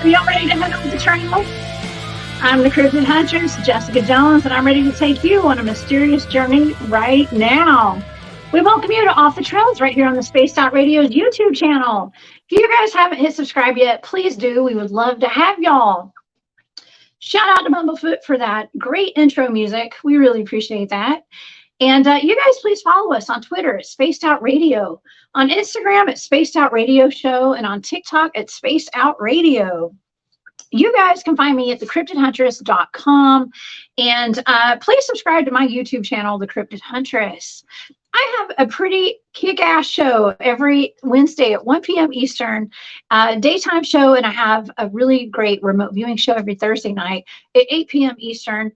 Are y'all ready to head over the trail? I'm the Cryptid Huntress, Jessica Jones, and I'm ready to take you on a mysterious journey right now. We welcome you to Off the Trails right here on the Spacedoutradio YouTube channel. If you guys haven't hit subscribe yet, please do. We would love to have y'all. Shout out to Bumblefoot for that great intro music. We really appreciate that. And you guys, please follow us on Twitter at Spaced Out Radio, on Instagram at Spaced Out Radio Show, and on TikTok at Spaced Out Radio. You guys can find me at thecryptidhuntress.com, and please subscribe to my YouTube channel, The Cryptid Huntress. I have a pretty kick-ass show every Wednesday at 1 p.m. Eastern, daytime show, and I have a really great remote viewing show every Thursday night at 8 p.m. Eastern.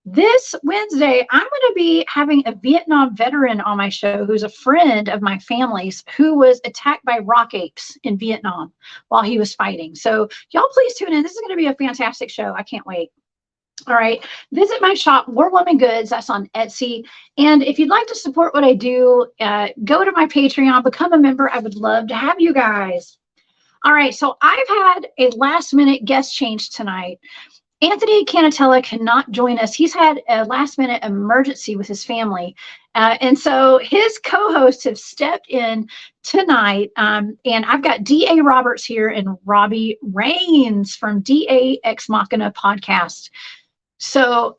This Wednesday, I'm going to be having a Vietnam veteran on my show who's a friend of my family's who was attacked by rock apes in Vietnam while he was fighting. So y'all please tune in. This is going to be a fantastic show. I can't wait. All right. Visit my shop, War Woman Goods. That's on Etsy. And if you'd like to support what I do, go to my Patreon, become a member. I would love to have you guys. All right. So I've had a last minute guest change tonight. Anthony Cannatella cannot join us. He's had a last-minute emergency with his family. And so his co-hosts have stepped in tonight. And I've got D.A. Roberts here and Robby Raines from D.A. Ex Machina podcast. So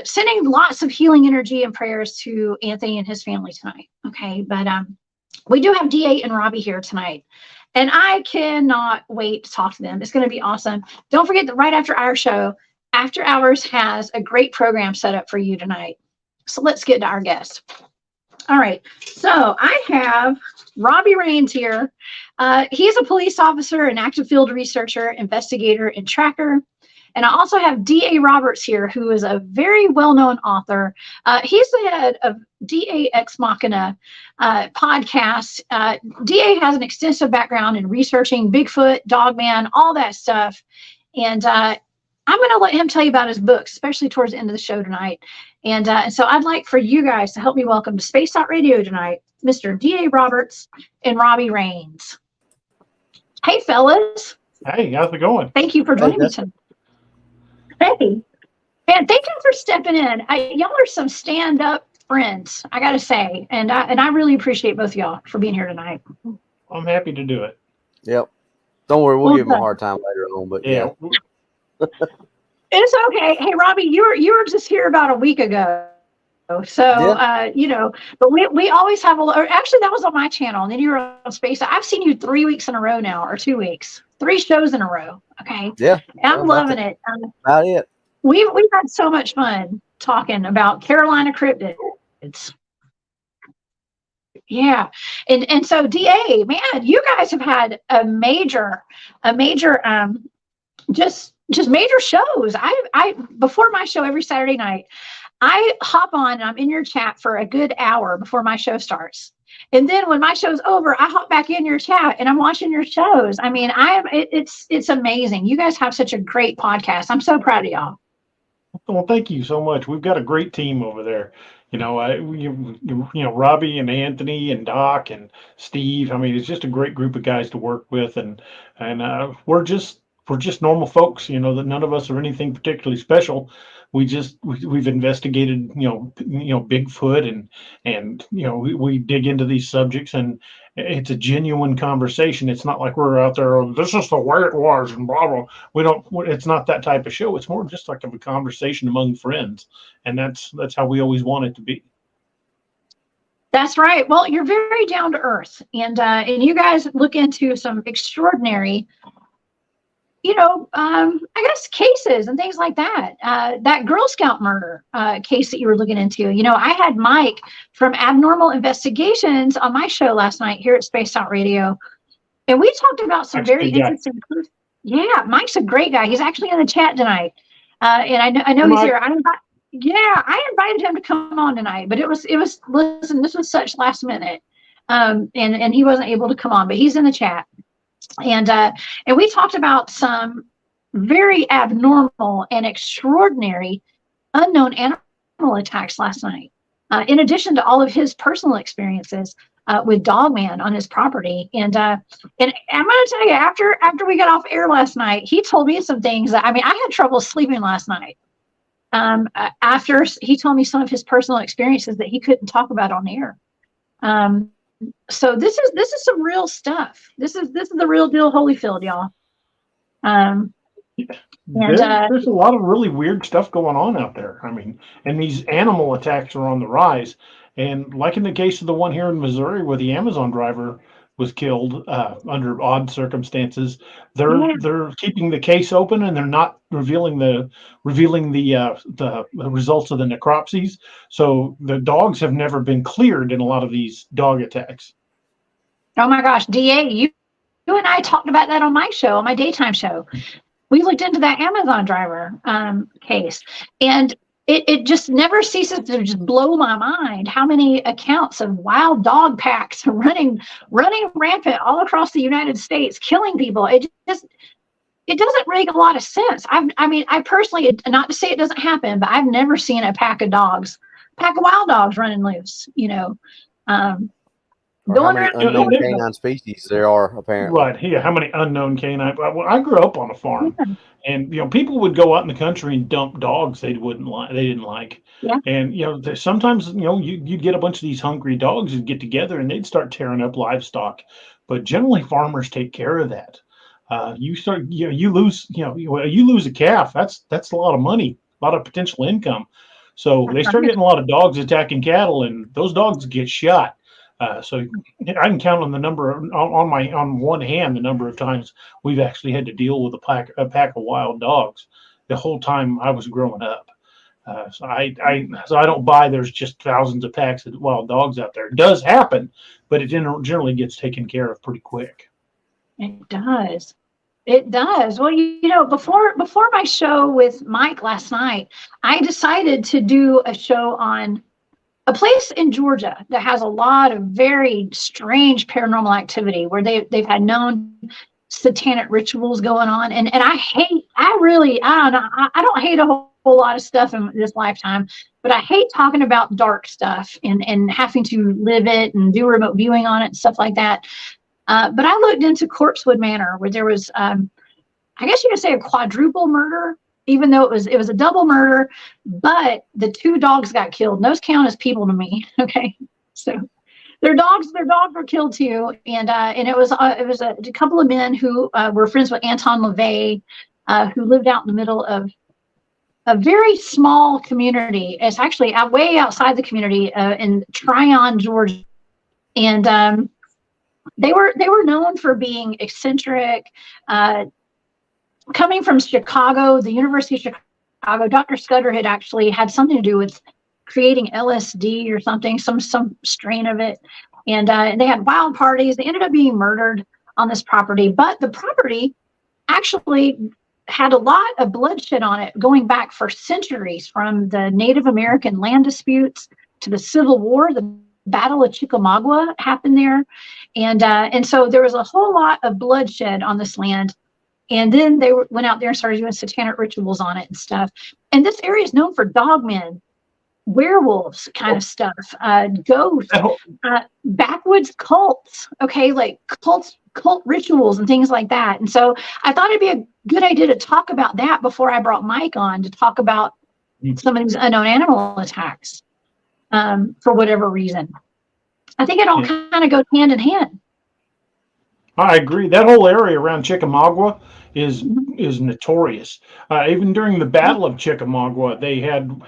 sending lots of healing energy and prayers to Anthony and his family tonight. Okay, but we do have D.A. and Robby here tonight. And I cannot wait to talk to them. It's going to be awesome. Don't forget that right after our show, After Hours has a great program set up for you tonight. So let's get to our guest. All right. So I have Robby Raines here. He's a police officer, an active field researcher, investigator, and tracker. And I also have D.A. Roberts here, who is a very well-known author. He's the head of D.A. Ex Machina podcast. D.A. has an extensive background in researching Bigfoot, Dogman, all that stuff. And I'm going to let him tell you about his books, especially towards the end of the show tonight. And so I'd like for you guys to help me welcome to Spaced Out Radio tonight, Mr. D.A. Roberts and Robby Raines. Hey, fellas. Hey, how's it going? Thank you for joining me tonight. Hey, man, thank you for stepping in. Y'all are some stand-up friends, I got to say. And I really appreciate both of y'all for being here tonight. I'm happy to do it. Yep. Don't worry, we'll give him a hard time later on, but yeah. It's okay. Hey, Robby, you were just here about a week ago. So, yeah. But we always have actually, that was on my channel. And then you were on Space. I've seen you 3 weeks in a row now, or 2 weeks. 3 shows in a row. Okay. Yeah. I'm loving it. About it. We've had so much fun talking about Carolina cryptids. Yeah. And so DA, man, you guys have had a major just major shows. I before my show every Saturday night, I hop on and I'm in your chat for a good hour before my show starts. And then when my show's over, I hop back in your chat and I'm watching your shows. I mean, it's amazing. You guys have such a great podcast. I'm so proud of y'all. Well, thank you so much. We've got a great team over there. Robby and Anthony and Doc and Steve. I mean, it's just a great group of guys to work with, and we're just normal folks. That none of us are anything particularly special. We've investigated, Bigfoot and we dig into these subjects, and it's a genuine conversation. It's not like we're out there, this is the way it was and blah, blah. It's not that type of show. It's more just like a conversation among friends. And that's how we always want it to be. That's right. Well, you're very down to earth, and you guys look into some extraordinary, I guess cases and things like that. That Girl Scout murder case that you were looking into. I had Mike from Abnormal Investigations on my show last night here at Spaced Out Radio, and we talked about some very interesting. Yeah, Mike's a great guy. He's actually in the chat tonight, and I know he's here. I invited him to come on tonight, but it was listen. This was such last minute, and he wasn't able to come on, but he's in the chat. And we talked about some very abnormal and extraordinary unknown animal attacks last night. In addition to all of his personal experiences, with Dogman on his property. And I'm going to tell you, after we got off air last night, he told me some things that, I mean, I had trouble sleeping last night. After he told me some of his personal experiences that he couldn't talk about on air. So this is some real stuff. This is the real deal, Holyfield, y'all. There's a lot of really weird stuff going on out there. I mean, and these animal attacks are on the rise. And like in the case of the one here in Missouri where the Amazon driver was killed under odd circumstances, they're keeping the case open and they're not revealing the results of the necropsies. So the dogs have never been cleared in a lot of these dog attacks. Oh my gosh, DA, you and I talked about that on my show, on my daytime show. We looked into that Amazon driver case, and it just never ceases to just blow my mind how many accounts of wild dog packs running rampant all across the United States, killing people. It doesn't make a lot of sense. I personally, not to say it doesn't happen, but I've never seen a pack of wild dogs running loose, How many unknown canine species there are, apparently. Right. Yeah. How many unknown canine? Well, I grew up on a farm, and people would go out in the country and dump dogs they didn't like. Yeah. And sometimes you'd get a bunch of these hungry dogs who'd get together and they'd start tearing up livestock. But generally, farmers take care of that. You lose a calf. That's a lot of money, a lot of potential income. So they start getting a lot of dogs attacking cattle, and those dogs get shot. So I can count on the number on one hand the number of times we've actually had to deal with a pack of wild dogs the whole time I was growing up. So I don't buy there's just thousands of packs of wild dogs out there. It does happen, but it generally gets taken care of pretty quick. It does. It does. Well, before my show with Mike last night, I decided to do a show on a place in Georgia that has a lot of very strange paranormal activity where they've had known satanic rituals going on. And I don't hate a whole lot of stuff in this lifetime, but I hate talking about dark stuff and having to live it and do remote viewing on it and stuff like that. But I looked into Corpsewood Manor where there was, I guess you could say a quadruple murder, even though it was a double murder, but the two dogs got killed. And those count as people to me. Okay. So their dogs were killed too. And it was a couple of men who were friends with Anton LaVey, who lived out in the middle of a very small community. It's actually way outside the community in Tryon, Georgia. And they were known for being eccentric, coming from Chicago, the University of Chicago. Dr. Scudder had actually had something to do with creating LSD or something, some strain of it. And they had wild parties. They ended up being murdered on this property. But the property actually had a lot of bloodshed on it going back for centuries, from the Native American land disputes to the Civil War. The Battle of Chickamauga happened there. And so there was a whole lot of bloodshed on this land. And then they went out there and started doing satanic rituals on it and stuff. And this area is known for dogmen, werewolves kind of stuff, ghosts, backwoods cults, okay, like cult rituals and things like that. And so I thought it'd be a good idea to talk about that before I brought Mike on to talk about some of these unknown animal attacks for whatever reason. I think it all kind of goes hand in hand. I agree. That whole area around Chickamauga is notorious. Even during the Battle of Chickamauga, they had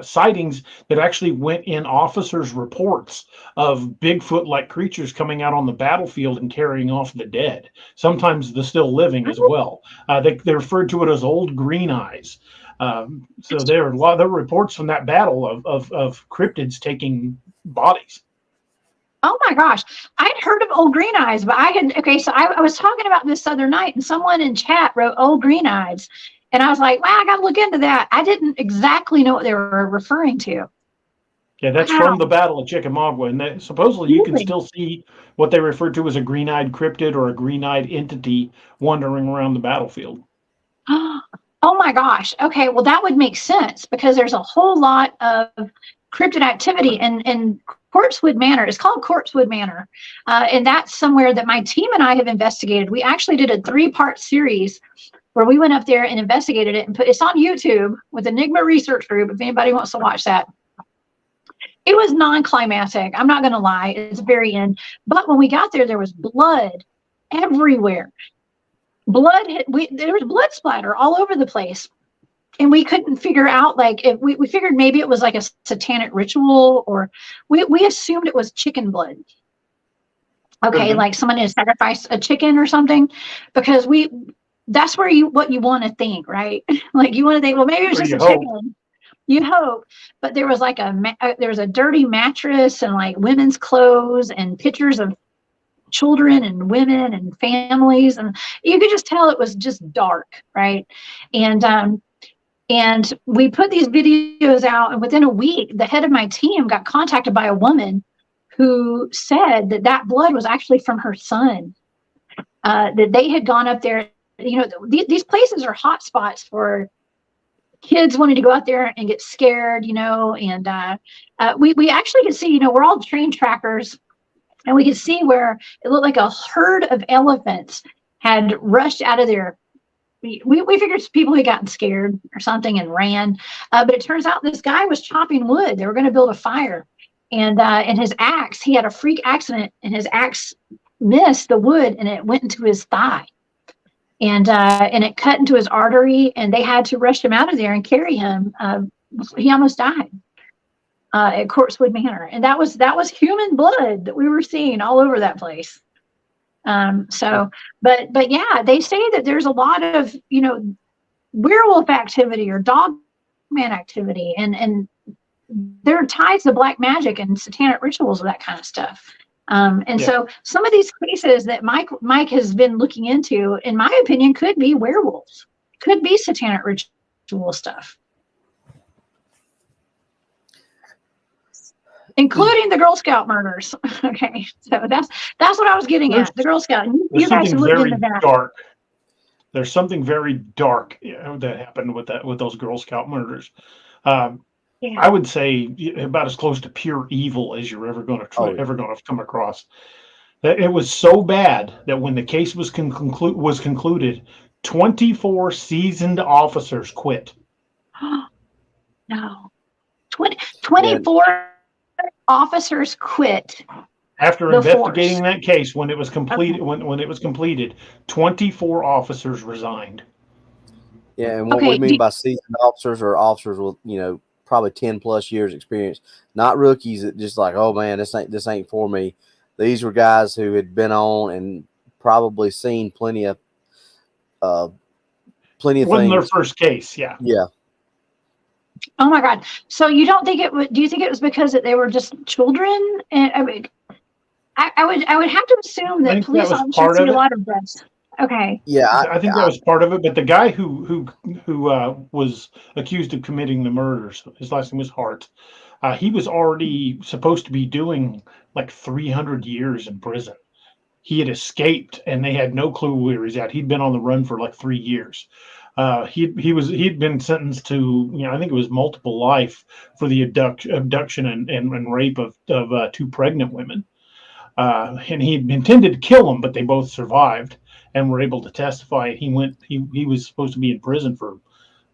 sightings that actually went in officers' reports of Bigfoot-like creatures coming out on the battlefield and carrying off the dead. Sometimes the still living as well. They referred to it as old green eyes. So there were reports from that battle of cryptids taking bodies. Oh my gosh, I'd heard of old green eyes, but so I was talking about this the other night and someone in chat wrote old green eyes. And I was like, wow, I got to look into that. I didn't exactly know what they were referring to. Yeah, that's from the Battle of Chickamauga. And supposedly you can still see what they refer to as a green-eyed cryptid or a green-eyed entity wandering around the battlefield. Oh my gosh. Okay, well, that would make sense because there's a whole lot of cryptid activity in Corpsewood Manor. It's called Corpsewood Manor. And that's somewhere that my team and I have investigated. We actually did a 3-part series where we went up there and investigated it, and it's on YouTube with Enigma Research Group, if anybody wants to watch that. It was non-climatic. I'm not going to lie. It's the very end. But when we got there, there was blood everywhere. There was blood splatter all over the place. And we couldn't figure out, like, if we figured maybe it was like a satanic ritual, or we assumed it was chicken blood. Okay, like someone had sacrificed a chicken or something, because that's where what you want to think, right? Like, you want to think, well, maybe it was just a chicken. You hope, but there was like there was a dirty mattress and like women's clothes and pictures of children and women and families, and you could just tell it was just dark, right? And we put these videos out, and within a week, the head of my team got contacted by a woman who said that blood was actually from her son. That they had gone up there. You know, these places are hot spots for kids wanting to go out there and get scared, you know, and we actually could see, you know, we're all trained trackers, and we could see where it looked like a herd of elephants had rushed out of there. We figured people had gotten scared or something and ran, but it turns out this guy was chopping wood. They were going to build a fire, and his axe, he had a freak accident, and his axe missed the wood, and it went into his thigh, and it cut into his artery, and they had to rush him out of there and carry him. He almost died at Corpsewood Manor, and that was human blood that we were seeing all over that place. But yeah, they say that there's a lot of, you know, werewolf activity or dog man activity, and there are ties to black magic and satanic rituals and that kind of stuff. So some of these cases that Mike has been looking into, in my opinion, could be werewolves, could be satanic ritual stuff, including the Girl Scout murders. Okay, so that's what I was getting at. The Girl Scout. You guys have looked into that. Dark. There's something very dark, you know, that happened with those Girl Scout murders. I would say about as close to pure evil as you're ever going to come across. That it was so bad that when the case was concluded, 24 seasoned officers quit. No, 24 officers quit after investigating that case. When it was completed, when it was completed, 24 officers resigned. Yeah, and what we mean by seasoned officers are officers with, you know, probably 10 plus years experience, not rookies that just like, oh man, this ain't for me. These were guys who had been on and probably seen plenty of things. Wasn't their first case, yeah. Oh my God! So you don't think do you think it was because that they were just children? And I mean, I would have to assume that police officers see a lot of this. Okay. Yeah, I think that was part of it. But the guy who was accused of committing the murders, his last name was Hart. He was already supposed to be doing like 300 years in prison. He had escaped, and they had no clue where he's at. He'd been on the run for like 3 years. He'd been sentenced to, you know, I think it was multiple life for the abduction and rape of 2 pregnant women. And he intended to kill them, but they both survived and were able to testify. He was supposed to be in prison for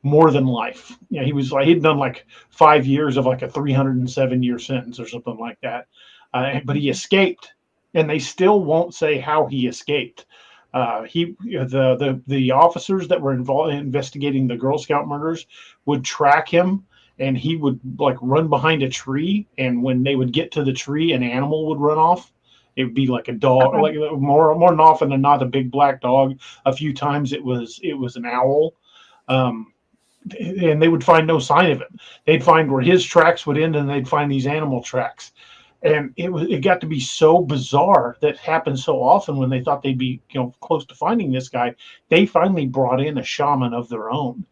more than life. You know, he'd done like 5 years of like a 307-year sentence or something like that. But he escaped, and they still won't say how he escaped. The officers that were involved in investigating the Girl Scout murders would track him, and he would like run behind a tree. And when they would get to the tree, an animal would run off. It would be like a dog, like more than often than not, a big black dog. A few times it was an owl, and they would find no sign of it. They'd find where his tracks would end, and they'd find these animal tracks. And it got to be so bizarre that happened so often when they thought they'd be, you know, close to finding this guy. They finally brought in a shaman of their own,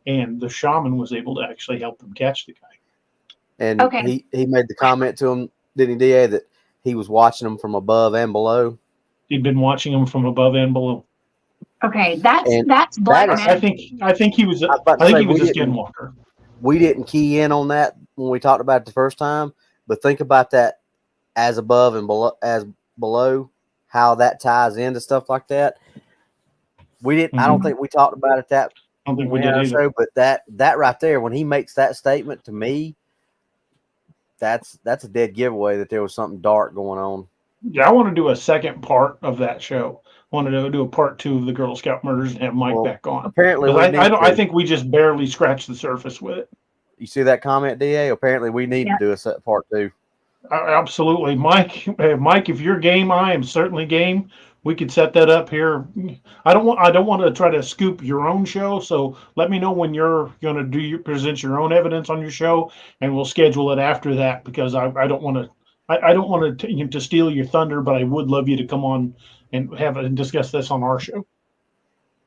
and the shaman was able to actually help them catch the guy. And he made the comment to him, didn't he, DA, that he was watching them from above and below? He'd been watching them from above and below. Okay, that's black magic. I think he was a skinwalker. We didn't key in on that when we talked about it the first time, but think about that as above and below, how that ties into stuff like that. We didn't. I don't think we talked about it that. I don't think we did either. Show, but that right there, when he makes that statement to me, that's a dead giveaway that there was something dark going on. Yeah, I want to do a second part of that show. I want to do a part 2 of the Girl Scout murders and have Mike back on. Apparently, I think we just barely scratched the surface with it. You see that comment, DA? Apparently, we need to do a part 2. Absolutely, Mike. Mike, if you're game, I am certainly game. We could set that up here. I don't want to try to scoop your own show, so let me know when you're going to present your own evidence on your show, and we'll schedule it after that, because I don't want to steal your thunder, but I would love you to come on and discuss this on our show.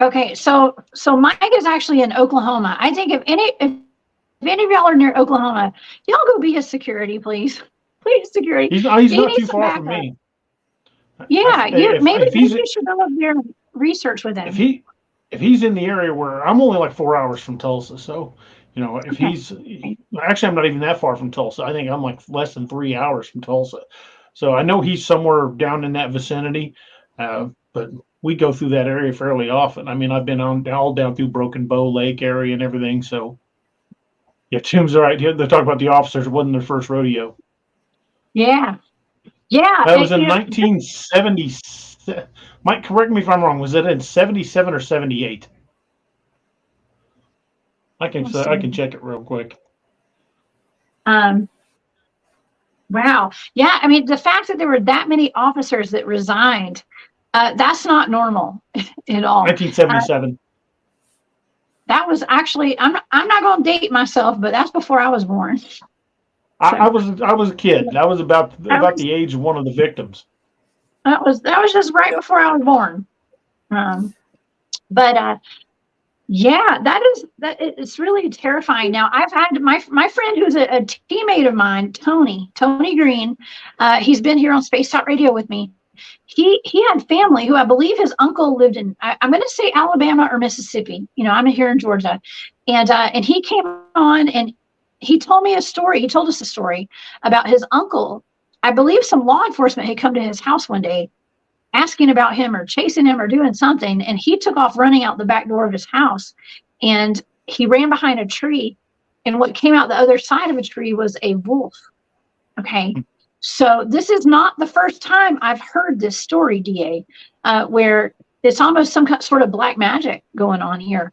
Okay, so Mike is actually in Oklahoma. I think if any of y'all are near Oklahoma, y'all go be his security, please. Please, security. He's not too far from me. Yeah, maybe you should go up there and research with him. If he's in the area where I'm only like 4 hours from Tulsa, so if he's actually, I'm not even that far from Tulsa. I think I'm like less than 3 hours from Tulsa. So I know he's somewhere down in that vicinity, but we go through that area fairly often. I mean, I've been all down through Broken Bow Lake area and everything. So yeah, Tim's right. They talk about the officers. It wasn't their first rodeo. Yeah. That was in 1970. Mike, correct me if I'm wrong. Was it in 77 or 78? I can check it real quick. Wow. Yeah. I mean, the fact that there were that many officers that resigned, that's not normal at all. 1977. That was actually, I'm not going to date myself, but that's before I was born. I was a kid. That was about the age of one of the victims. That was just right before I was born. Yeah, it's really terrifying. Now I've had my friend who's a teammate of mine, Tony Green. He's been here on spacedoutradio with me. He had family who I believe his uncle lived in. I'm going to say Alabama or Mississippi. I'm here in Georgia, and he came on and he told me a story. He told us a story about his uncle. I believe some law enforcement had come to his house one day asking about him or chasing him or doing something. And he took off running out the back door of his house, and he ran behind a tree. And what came out the other side of a tree was a wolf. Okay. So this is not the first time I've heard this story, DA, where it's almost some sort of black magic going on here.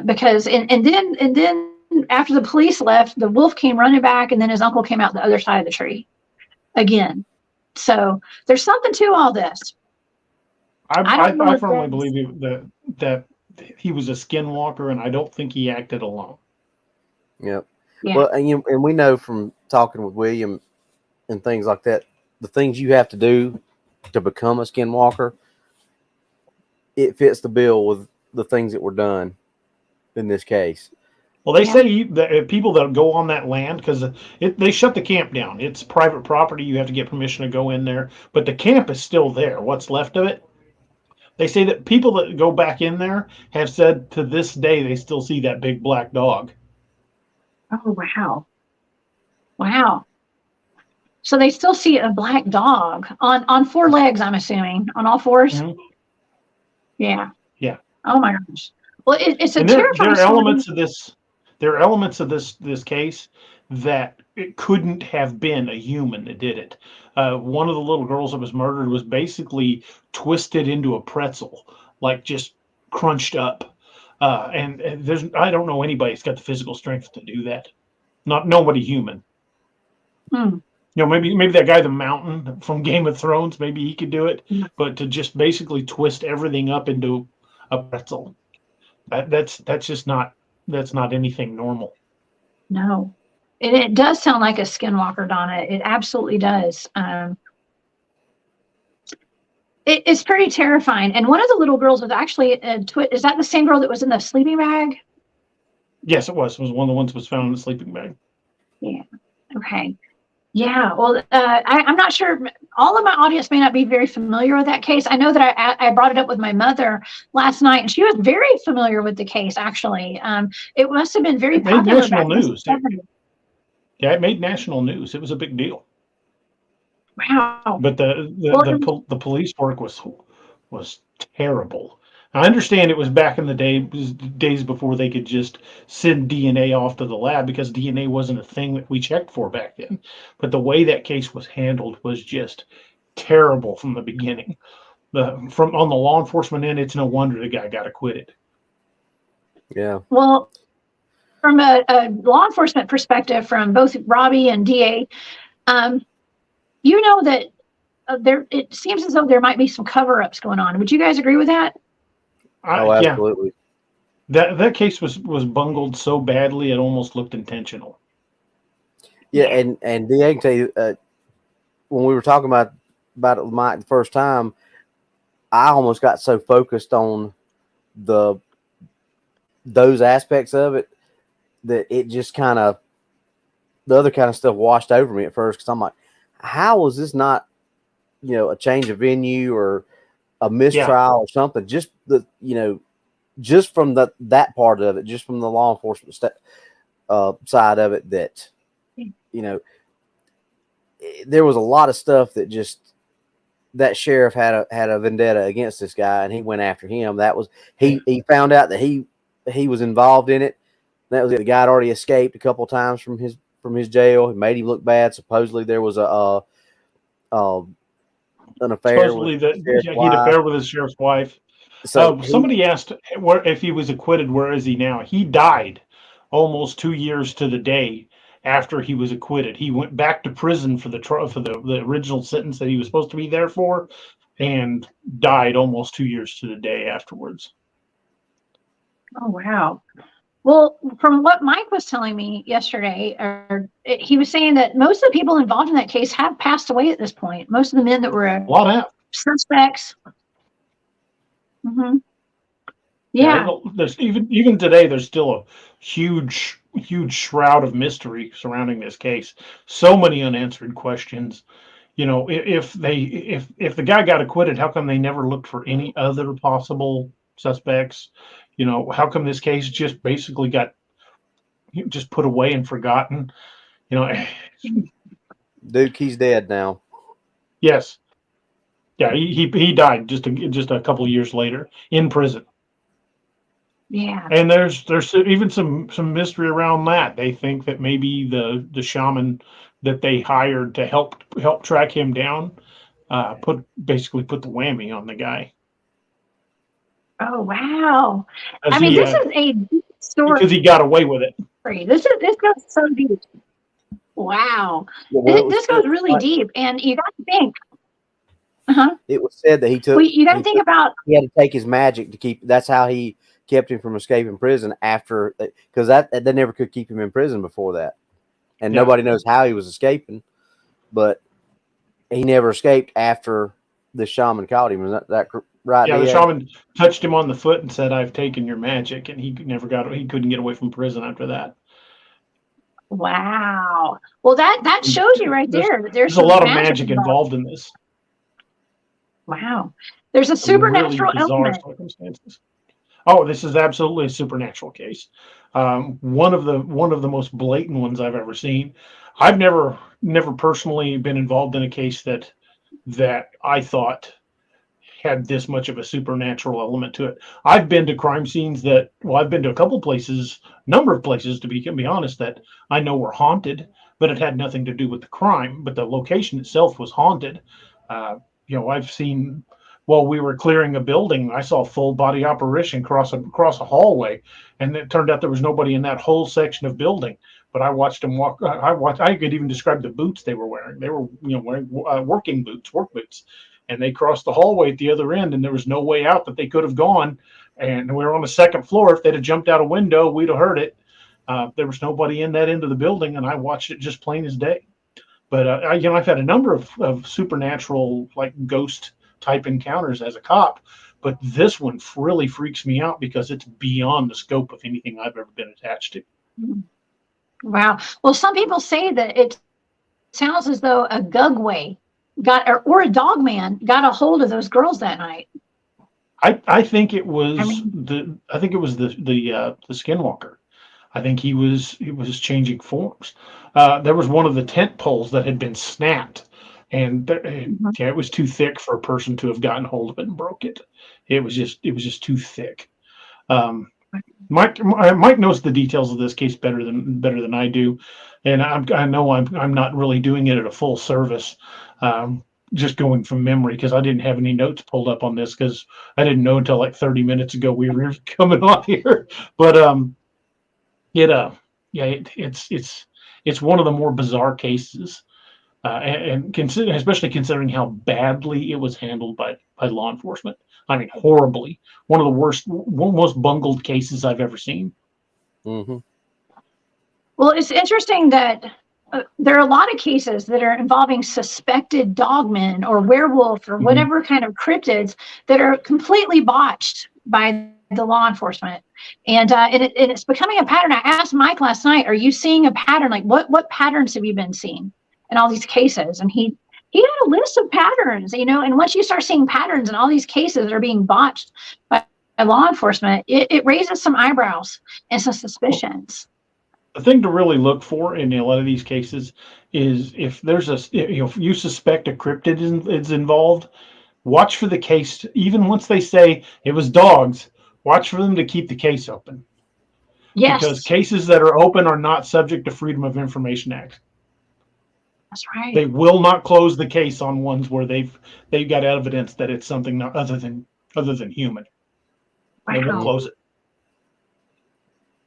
Because, and then after the police left, the wolf came running back, and then his uncle came out the other side of the tree again. So there's something to all this. I firmly believe that he was a skinwalker, and I don't think he acted alone. Yep. Yeah. Well, and we know from talking with William and things like that, the things you have to do to become a skinwalker, it fits the bill with the things that were done in this case. Well, they say that people that go on that land, because they shut the camp down. It's private property. You have to get permission to go in there. But the camp is still there, what's left of it. They say that people that go back in there have said to this day they still see that big black dog. Oh, wow. Wow. So they still see a black dog on 4 legs, I'm assuming. On all 4s? Mm-hmm. Yeah. Yeah. Oh, my gosh. Well, it's a terrifying story. There are elements of this case that it couldn't have been a human that did it. One of the little girls that was murdered was basically twisted into a pretzel, like just crunched up. And I don't know anybody that's got the physical strength to do that. Nobody human. Maybe that guy, the Mountain from Game of Thrones, maybe he could do it. But to just basically twist everything up into a pretzel, that's just not. That's not anything normal. No. It does sound like a skinwalker, Donna. It absolutely does. It's pretty terrifying. And one of the little girls was actually, is that the same girl that was in the sleeping bag? Yes, it was. It was one of the ones that was found in the sleeping bag. Yeah. Okay. Yeah. Well, I'm not sure. All of my audience may not be very familiar with that case. I know that I brought it up with my mother last night, and she was very familiar with the case, actually. It must have been very popular. National news. Yeah, it made national news. It was a big deal. Wow. But the police work was terrible. I understand it was back in the days before they could just send DNA off to the lab because DNA wasn't a thing that we checked for back then. But the way that case was handled was just terrible from the beginning. From on the law enforcement end, it's no wonder the guy got acquitted. Yeah. Well, from a law enforcement perspective, from both Robby and DA, you know that it seems as though there might be some cover-ups going on. Would you guys agree with that? Absolutely. Yeah. That case was bungled so badly it almost looked intentional. Yeah, and DA can tell you, when we were talking about it with Mike the first time, I almost got so focused on those aspects of it that it just kind of, the other kind of stuff washed over me at first, because I'm like, how was this not, a change of venue or a mistrial or something? Just just from that part of it, just from the law enforcement side of it, that there was a lot of stuff that sheriff had a vendetta against this guy, and he went after him. That was he found out that he was involved in it. That was it. The guy had already escaped a couple of times from his jail. It made him look bad. Supposedly there was an affair. Supposedly he'd affair with his sheriff's wife. So somebody asked if he was acquitted. Where is he now? He died almost 2 years to the day after he was acquitted. He went back to prison for the original sentence that he was supposed to be there for, and died almost 2 years to the day afterwards. Oh, wow. Well, from what Mike was telling me yesterday, he was saying that most of the people involved in that case have passed away at this point. Most of the men that were a lot of suspects. Mm-hmm. Yeah. There's even today, there's still a huge shroud of mystery surrounding this case. So many unanswered questions. If the guy got acquitted, how come they never looked for any other possible suspects? How come this case just basically got just put away and forgotten? Duke, he's dead now. Yes. Yeah, he died just a couple of years later in prison. Yeah. And there's even some mystery around that. They think that maybe the shaman that they hired to help track him down put the whammy on the guy. Oh, wow. I mean, this is a deep story. Because he got away with it. This goes so deep. Wow. This goes really deep. And you got to think. It was said that he took. Well, you got to think about. He had to take his magic to keep. That's how he kept him from escaping prison after, because they never could keep him in prison before that, and nobody knows how he was escaping, but he never escaped after the shaman caught him. Is that right? Yeah, the shaman touched him on the foot and said, "I've taken your magic," and he couldn't get away from prison after that. Wow. Well, that shows you right there that there's a lot of magic involved in this. Wow. There's a supernatural really bizarre element. Circumstances. Oh, this is absolutely a supernatural case. One of the most blatant ones I've ever seen. I've never personally been involved in a case that I thought had this much of a supernatural element to it. I've been to crime scenes I've been to a number of places to be honest, that I know were haunted, but it had nothing to do with the crime, but the location itself was haunted. I've seen, while we were clearing a building, I saw a full body apparition cross a hallway, and it turned out there was nobody in that whole section of building. But I watched them walk. I could even describe the boots they were wearing. They were, wearing work boots, and they crossed the hallway at the other end, and there was no way out that they could have gone. And we were on the second floor. If they'd have jumped out a window, we'd have heard it. There was nobody in that end of the building, and I watched it just plain as day. But I've had a number of supernatural, like ghost type encounters as a cop, but this one really freaks me out because it's beyond the scope of anything I've ever been attached to. Wow. Well, some people say that it sounds as though a gugway or a dog man got a hold of those girls that night. I think it was the skinwalker. I think he was changing forms. There was one of the tent poles that had been snapped, and yeah, it was too thick for a person to have gotten hold of it and broke it. It was just too thick. Mike knows the details of this case better than I do, and I know I'm not really doing it at a full service, just going from memory because I didn't have any notes pulled up on this because I didn't know until like 30 minutes ago we were coming on here. But it's one of the more bizarre cases, and especially considering how badly it was handled by law enforcement. I mean, horribly. One of the worst, most bungled cases I've ever seen. Mm-hmm. Well, it's interesting that there are a lot of cases that are involving suspected dogmen or werewolf or whatever kind of cryptids that are completely botched by the law enforcement. And it's becoming a pattern. I asked Mike last night, are you seeing a pattern? Like what patterns have you been seeing in all these cases? And he had a list of patterns, and once you start seeing patterns in all these cases that are being botched by law enforcement, it raises some eyebrows and some suspicions. The thing to really look for in a lot of these cases is if you suspect a cryptid is involved, watch for the case. Even once they say it was dogs, watch for them to keep the case open. Yes. Because cases that are open are not subject to Freedom of Information Act. That's right. They will not close the case on ones where they've got evidence that it's something other than human. Wow. They will close it.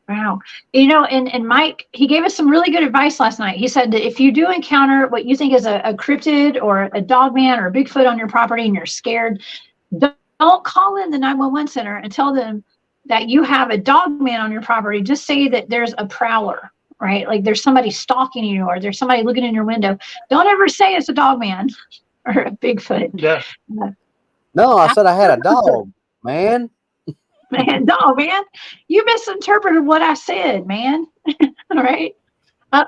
Wow. And Mike, he gave us some really good advice last night. He said that if you do encounter what you think is a cryptid or a dogman or a Bigfoot on your property and you're scared, don't call in the 911 center and tell them that you have a dogman on your property. Just say that there's a prowler, right? Like there's somebody stalking you or there's somebody looking in your window. Don't ever say it's a dogman or a Bigfoot. Yeah. No, I said I had a dog, man. Man, you misinterpreted what I said, man. All right,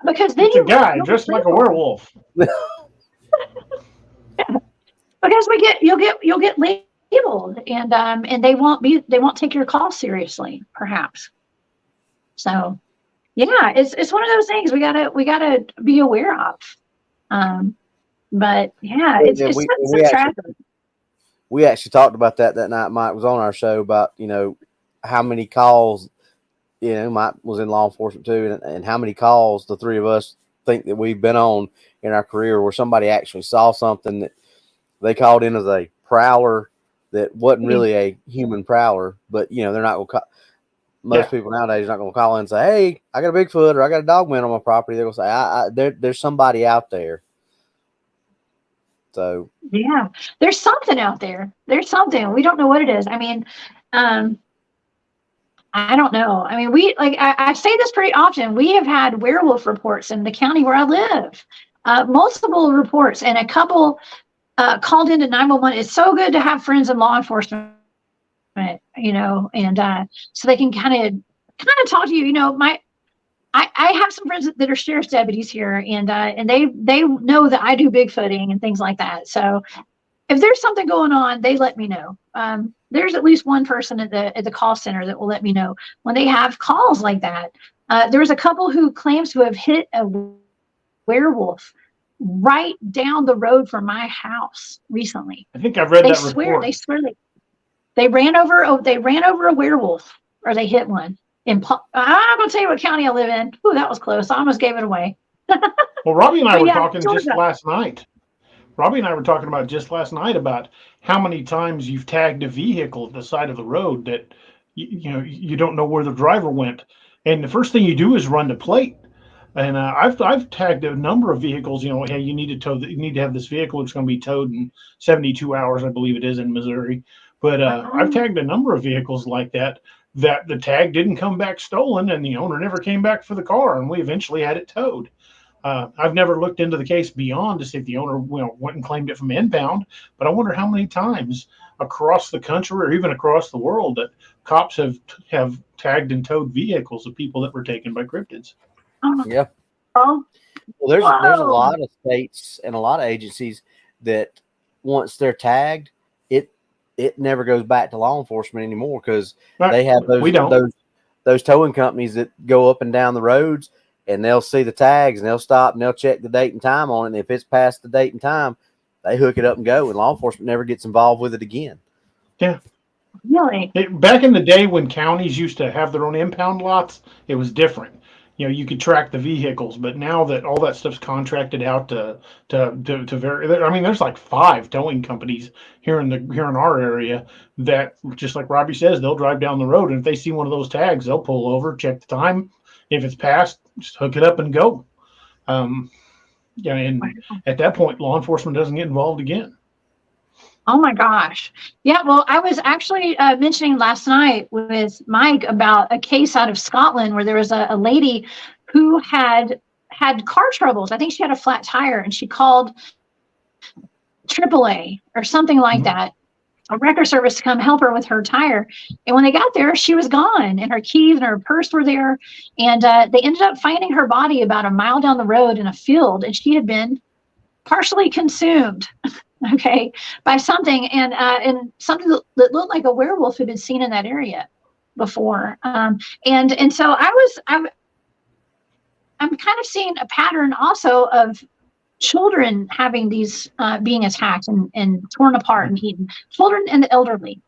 because then it's a guy dressed like a werewolf. Because you'll get labeled, and they won't take your call seriously, perhaps. So, yeah, it's one of those things we gotta be aware of. But yeah, it's tragic. We actually talked about that night. Mike was on our show about, how many calls, Mike was in law enforcement too, and how many calls the three of us think that we've been on in our career where somebody actually saw something that they called in as a prowler that wasn't really a human prowler, but, they're not going to call. Most people nowadays are not going to call in and say, hey, I got a Bigfoot or I got a dogman on my property. They're going to say, there's somebody out there. So yeah, there's something out there. There's something. We don't know what it is. I mean, I don't know. I mean, I say this pretty often. We have had werewolf reports in the county where I live, multiple reports, and a couple called into 911. It's so good to have friends in law enforcement, and so they can kind of talk to you. I have some friends that are sheriff's deputies here, and they know that I do Bigfooting and things like that. So if there's something going on, they let me know. There's at least one person at the call center that will let me know when they have calls like that. There was a couple who claims to have hit a werewolf right down the road from my house recently. I think I've read that report. They swear they ran over a werewolf, or they hit one. I'm going to tell you what county I live in. Ooh, that was close. I almost gave it away. Well, Robby and I were talking just last night. Robby and I were talking about just last night about how many times you've tagged a vehicle at the side of the road that you don't know where the driver went, and the first thing you do is run the plate. And I've tagged a number of vehicles. Hey, you need to have this vehicle. It's going to be towed in 72 hours, I believe it is in Missouri. But I've tagged a number of vehicles like that the tag didn't come back stolen, and the owner never came back for the car, and we eventually had it towed. I've never looked into the case beyond to see if the owner went and claimed it from inbound, but I wonder how many times across the country or even across the world that cops have tagged and towed vehicles of people that were taken by cryptids. Yeah. Oh, well, there's a lot of states and a lot of agencies that once they're tagged, it never goes back to law enforcement anymore because they have those towing companies that go up and down the roads, and they'll see the tags and they'll stop and they'll check the date and time on it. And if it's past the date and time, they hook it up and go, and law enforcement never gets involved with it again. Yeah. Really? Back in the day when counties used to have their own impound lots, it was different. You could track the vehicles, but now that all that stuff's contracted out to very, I mean, there's like 5 towing companies here in our area that, just like Robby says, they'll drive down the road, and if they see one of those tags, they'll pull over, check the time. If it's passed, just hook it up and go. And at that point, law enforcement doesn't get involved again. Oh my gosh. Yeah, well, I was actually mentioning last night with Mike about a case out of Scotland where there was a lady who had car troubles. I think she had a flat tire, and she called AAA or something like that, a wrecker service, to come help her with her tire. And when they got there, she was gone, and her keys and her purse were there. And they ended up finding her body about a mile down the road in a field, and she had been partially consumed. Okay, by something, and something that looked like a werewolf had been seen in that area before, and so I'm kind of seeing a pattern also of children having these being attacked and torn apart and eaten. Children and the elderly,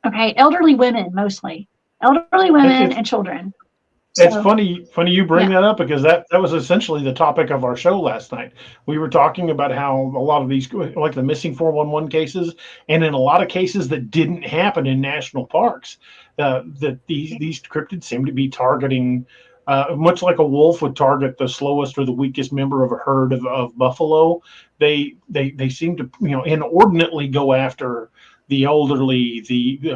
okay, elderly women mostly, elderly women and children. It's funny you bring that up, because that was essentially the topic of our show last night. We were talking about how a lot of these, like the missing 411 cases, and in a lot of cases that didn't happen in national parks, that these cryptids seem to be targeting, much like a wolf would target the slowest or the weakest member of a herd of buffalo. They seem to inordinately go after the elderly,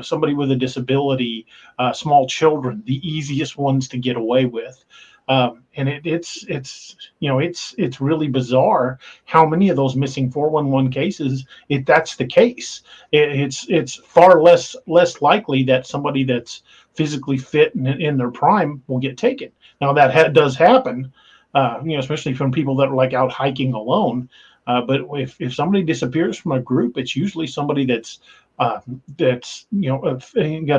somebody with a disability, small children, the easiest ones to get away with, and it's really bizarre how many of those missing 411 cases that's the case. It's far less likely that somebody that's physically fit and in their prime will get taken. Now that does happen, especially from people that are like out hiking alone. But if somebody disappears from a group, it's usually somebody that's got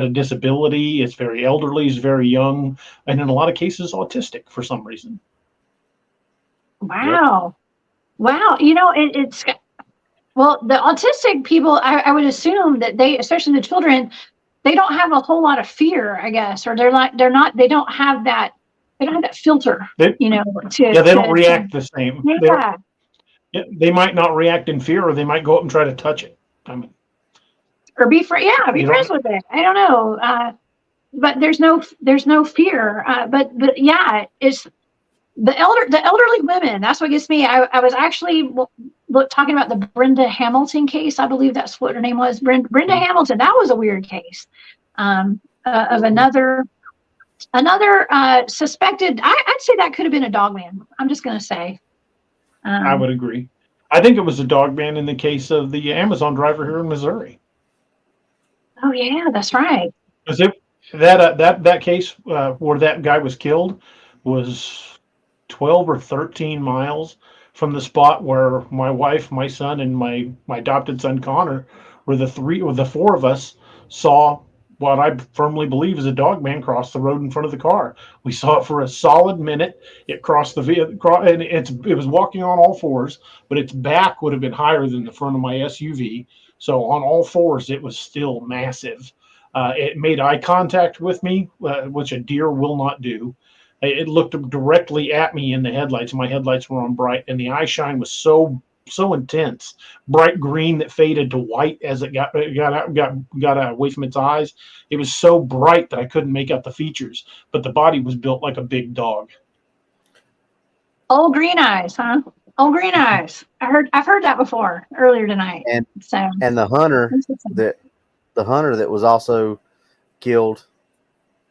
a disability, it's very elderly, is very young, and in a lot of cases autistic for some reason. Wow. It's well, the autistic people, I would assume that they, especially the children, they don't have a whole lot of fear, I guess, or they don't have that filter, they don't react the same. Yeah. They might not react in fear, or they might go up and try to touch it. Or be friends with it. I don't know. But there's no fear. But yeah, it's the elderly women. That's what gets me. I was actually talking about the Brenda Hamilton case. I believe that's what her name was. Brenda Hamilton. That was a weird case of another suspected. I'd say that could have been a dog man. I'm just going to say. I would agree. I think it was a dog man in the case of the Amazon driver here in Missouri. Oh yeah, that's right. Because that case where that guy was killed was 12 or 13 miles from the spot where my wife, my son, and my adopted son Connor, where the 4 of us saw what I firmly believe is a dog man cross the road in front of the car. We saw it for a solid minute. It crossed the vehicle, and it was walking on all 4s, but its back would have been higher than the front of my SUV. So on all 4s, it was still massive. It made eye contact with me, which a deer will not do. It looked directly at me in the headlights. My headlights were on bright, and the eye shine was so intense, bright green that faded to white as it got away from its eyes. It was so bright that I couldn't make out the features, but the body was built like a big dog. Old green eyes, huh? Old green eyes. I've heard that before earlier tonight. And the hunter that was also killed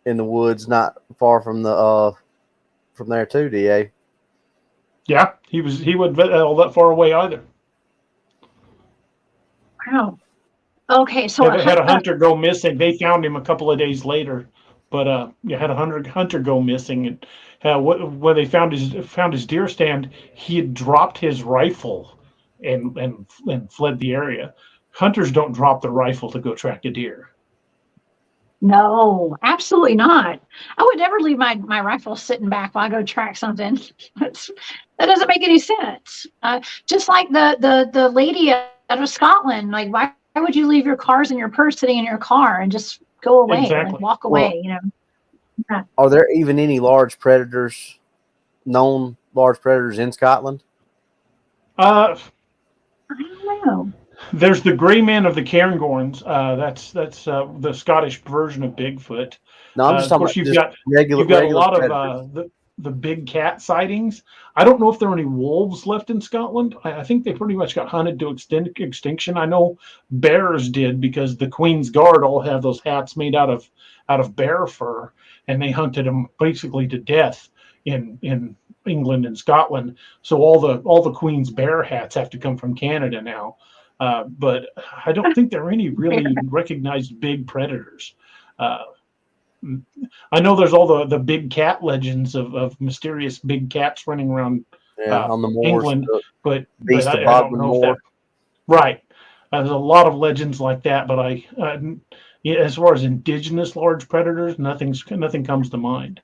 in the woods not far from from there too, DA. Yeah, he wasn't all that far away either. Wow. Okay, so had a hunter go missing. They found him a couple of days later, but had a hunter go missing, and when they found his deer stand, he had dropped his rifle and fled the area. Hunters don't drop the rifle to go track a deer. No, absolutely not. I would never leave my rifle sitting back while I go track something. That doesn't make any sense. Just like the lady out of Scotland, like why would you leave your cars in your purse sitting in your car and just go away, like walk away, Yeah. Are there even any large predators, known large predators in Scotland? I don't know. There's the gray man of the Cairngorms. That's the Scottish version of Bigfoot. No, I'm just Of talking course, about just you've got a regular lot predators. of the big cat sightings. I don't know if there are any wolves left in Scotland. I think they pretty much got hunted to extinction. I know bears did because the Queen's Guard all have those hats made out of bear fur, and they hunted them basically to death in England and Scotland. So all the Queen's bear hats have to come from Canada now. But I don't think there are any really recognized big predators. Uh, I know there's all the big cat legends of mysterious big cats running around On the moors, England, but beast of I don't Bodmin know if Moor. that right. There's a lot of legends like that, but yeah, as far as indigenous large predators, nothing comes to mind.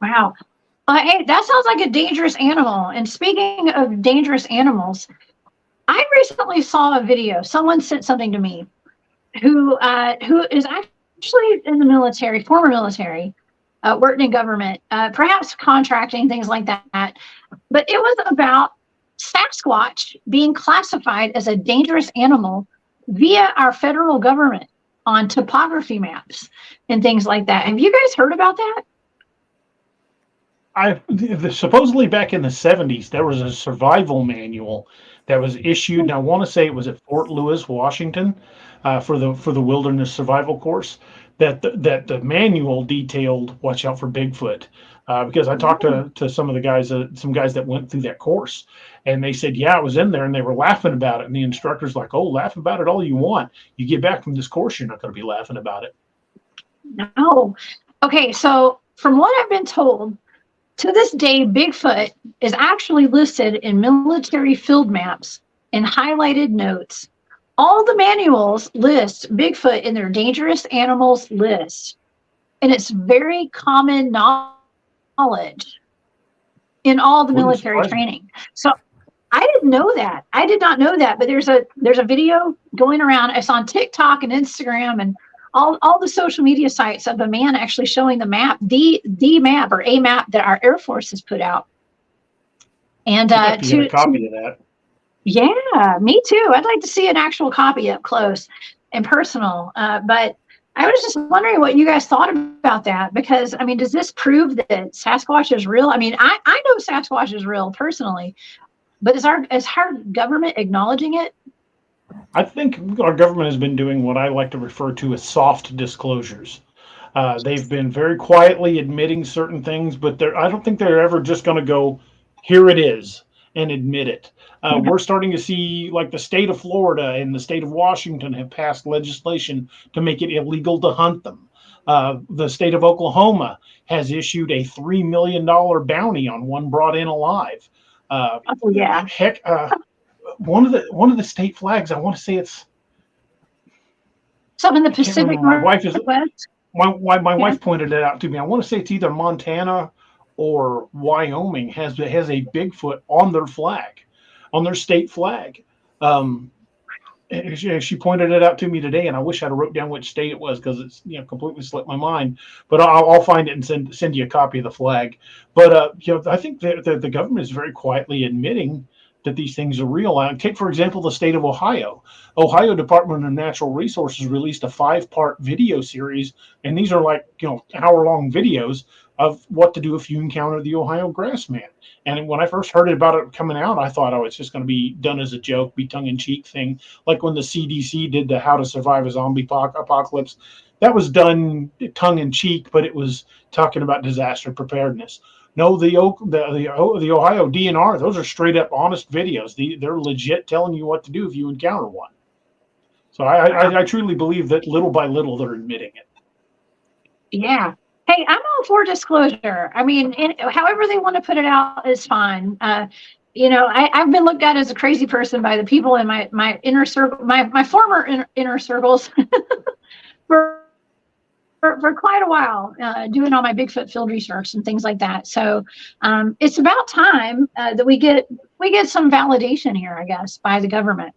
Wow. Hey, that sounds like a dangerous animal. And speaking of dangerous animals, I recently saw a video. Someone sent something to me who is actually in the military, former military, worked in government, perhaps contracting, things like that. But it was about Sasquatch being classified as a dangerous animal via our federal government on topography maps and things like that. Have you guys heard about that? Supposedly back in the 70s, there was a survival manual that was issued. And I want to say it was at Fort Lewis, Washington, for the wilderness survival course. That the manual detailed watch out for Bigfoot, because I talked to some of the guys, some guys that went through that course, and they said, yeah, I was in there, and they were laughing about it. And the instructor's like, oh, laugh about it all you want. You get back from this course, you're not going to be laughing about it. No. Okay, so from what I've been told, to this day, Bigfoot is actually listed in military field maps and highlighted notes. All the manuals list Bigfoot in their dangerous animals list. And it's very common knowledge in all the military training. So I didn't know that. I did not know that, but there's a video going around. It's on TikTok and Instagram and all the social media sites of a man actually showing the map, the map or a map that our Air Force has put out. And I'd like to get a copy of that. Yeah, me too. I'd like to see an actual copy up close and personal. But I was just wondering what you guys thought about that, because I mean, does this prove that Sasquatch is real? I mean, I know Sasquatch is real personally, but is our government acknowledging it? I think our government has been doing what I like to refer to as soft disclosures. They've been very quietly admitting certain things, but I don't think they're ever just going to go, here it is, and admit it. We're starting to see, like, the state of Florida and the state of Washington have passed legislation to make it illegal to hunt them. The state of Oklahoma has issued a $3 million bounty on one brought in alive. Oh, yeah. Heck, one of the state flags, I want to say it's something in the Pacific Northwest. My wife pointed it out to me. I want to say it's either Montana or Wyoming has a Bigfoot on their flag, on their state flag. She pointed it out to me today, and I wish I'd wrote down which state it was, because it's completely slipped my mind. But I'll find it and send you a copy of the flag. But I think the government is very quietly admitting that these things are real. Take, for example, the state of Ohio. Ohio Department of Natural Resources released a 5-part video series, and these are like hour-long videos of what to do if you encounter the Ohio grassman. And when I first heard about it coming out, I thought, oh, it's just going to be done as a joke, be tongue-in-cheek thing, like when the CDC did the How to Survive a Zombie Apocalypse. That was done tongue-in-cheek, but it was talking about disaster preparedness. No, the Ohio DNR, those are straight up honest videos. They're legit telling you what to do if you encounter one. So I truly believe that little by little they're admitting it. Yeah. Hey, I'm all for disclosure. I mean, however they want to put it out is fine. I've been looked at as a crazy person by the people in my inner circle, my former inner circles for for quite a while, doing all my Bigfoot field research and things like that. So it's about time that we get some validation here, I guess, by the government.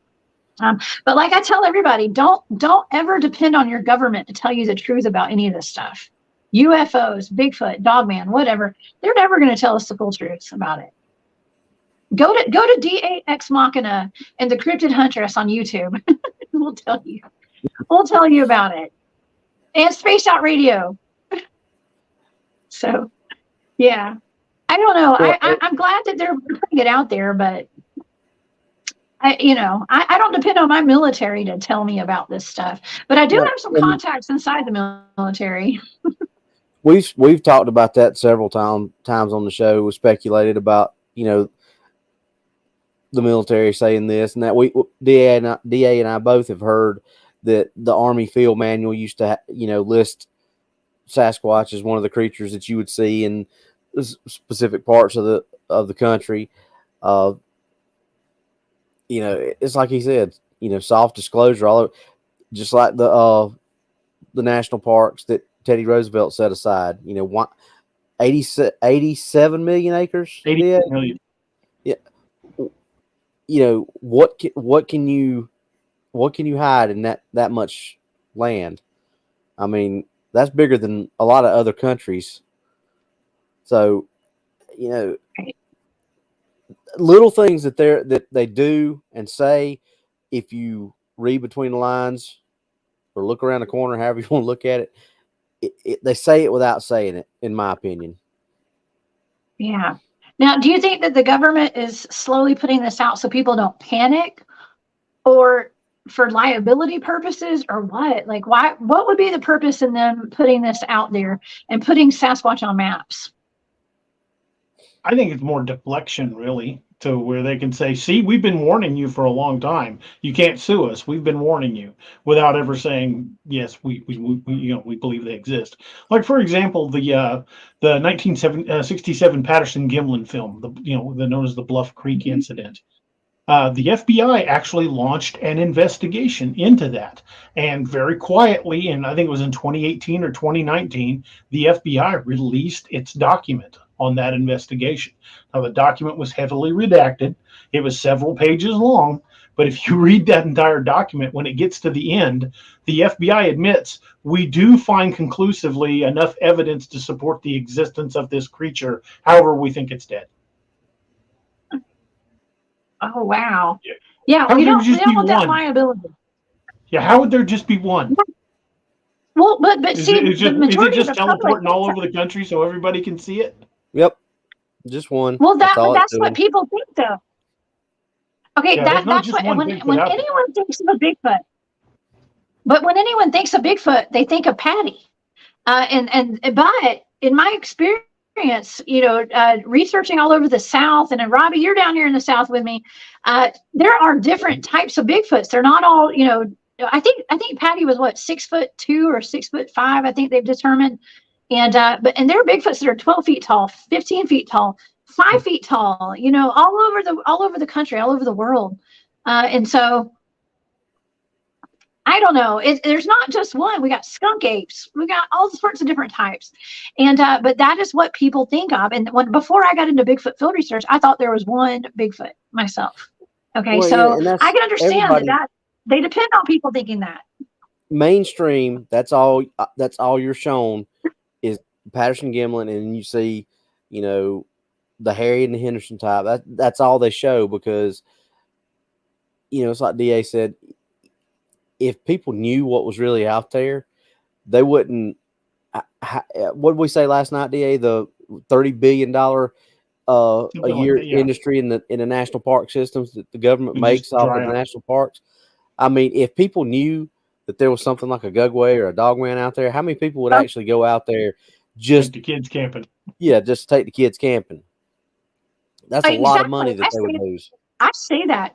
But like I tell everybody, don't ever depend on your government to tell you the truth about any of this stuff. UFOs, Bigfoot, Dogman, whatever. They're never going to tell us the full truth about it. Go to DAX Machina and the Cryptid Huntress on YouTube. We'll tell you. We'll tell you about it. And spacedoutradio. So, yeah. I don't know. I'm glad that they're putting it out there, but I don't depend on my military to tell me about this stuff. But I do have some contacts inside the military. We've talked about that several times on the show. We speculated about, the military saying this and that. DA and I both have heard that the Army Field Manual used to, list Sasquatch as one of the creatures that you would see in specific parts of the country. It's like he said, soft disclosure, all of, just like the national parks that Teddy Roosevelt set aside. 87 million acres. 80 million. Yeah. What can you hide in that much land? I mean, that's bigger than a lot of other countries. So, little things that they do and say, if you read between the lines or look around the corner, however you want to look at it, they say it without saying it, in my opinion. Yeah. Now, do you think that the government is slowly putting this out so people don't panic, or for liability purposes, or what? Like, what would be the purpose in them putting this out there and putting Sasquatch on maps? I think it's more deflection, really, to where they can say, see, we've been warning you for a long time. You can't sue us. We've been warning you, without ever saying, yes, we believe they exist. Like, for example, the 1967 Patterson-Gimlin film, the known as the Bluff Creek incident. The FBI actually launched an investigation into that, and very quietly, and I think it was in 2018 or 2019, the FBI released its document on that investigation. Now, the document was heavily redacted. It was several pages long, but if you read that entire document, when it gets to the end, the FBI admits, we do find conclusively enough evidence to support the existence of this creature. However, we think it's dead. Oh, wow. Yeah, we don't want that liability. Yeah, how would there just be one? Well, but see, is it just teleporting all over the country so everybody can see it? Yep, just one. Well, that's what people think, though. Okay, yeah, that's what when anyone thinks of a Bigfoot. But when anyone thinks of Bigfoot, they think of Patty. But in my experience, researching all over the South, and then Robby, you're down here in the South with me. There are different types of Bigfoots. They're not all, I think Patty was 6'2" or 6'5", I think they've determined. And there are Bigfoots that are 12 feet tall, 15 feet tall, 5 feet tall, all over the country, all over the world. And so I don't know. There's not just one. We got skunk apes. We got all sorts of different types. And but that is what people think of. And before I got into Bigfoot field research, I thought there was one Bigfoot myself. Okay, well, so yeah, I can understand that they depend on people thinking that. Mainstream, that's all you're shown is Patterson-Gimlin, and you see, the Harry and the Henderson type. That's all they show, because it's like DA said, if people knew what was really out there, they wouldn't. What did we say last night, DA? The $30 billion a year industry in the national park systems that the government makes off of the national parks. I mean, if people knew that there was something like a Gugway or a Dogman out there, how many people would actually go out there just take the kids camping? Yeah, just take the kids camping. That's a lot of money that they would lose. I say that